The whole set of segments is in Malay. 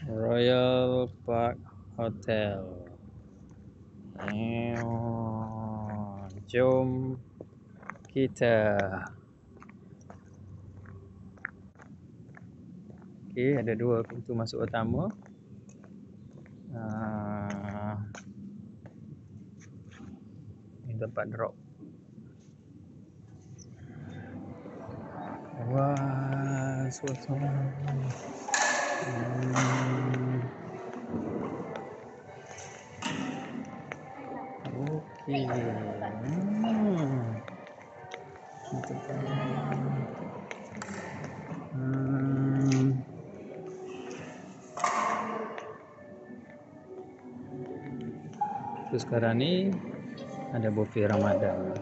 Royal Park Hotel. Jom kita. Okey, ada dua pintu masuk utama. Ini tempat drop. Wah, suasana. Okey. Terus sekarang ni ada buffet Ramadan.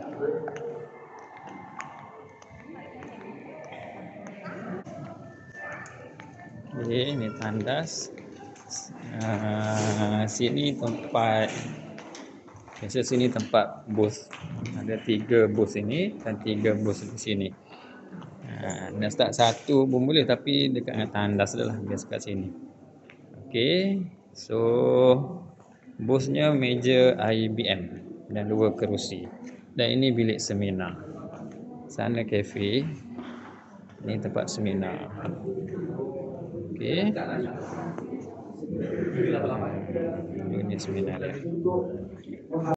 Okey, ini tandas. Sini tempat, biasa sini tempat booth. Ada 3 booth sini dan 3 booth di sini. Nak start satu pun boleh, tapi dekat dengan tandas dah lah, biasa kat sini. Okey, so boothnya meja IBM dan 2 kerusi. Dan ini bilik seminar. Sana kafe. Ini tempat seminar. Okey. Ini seminar dia.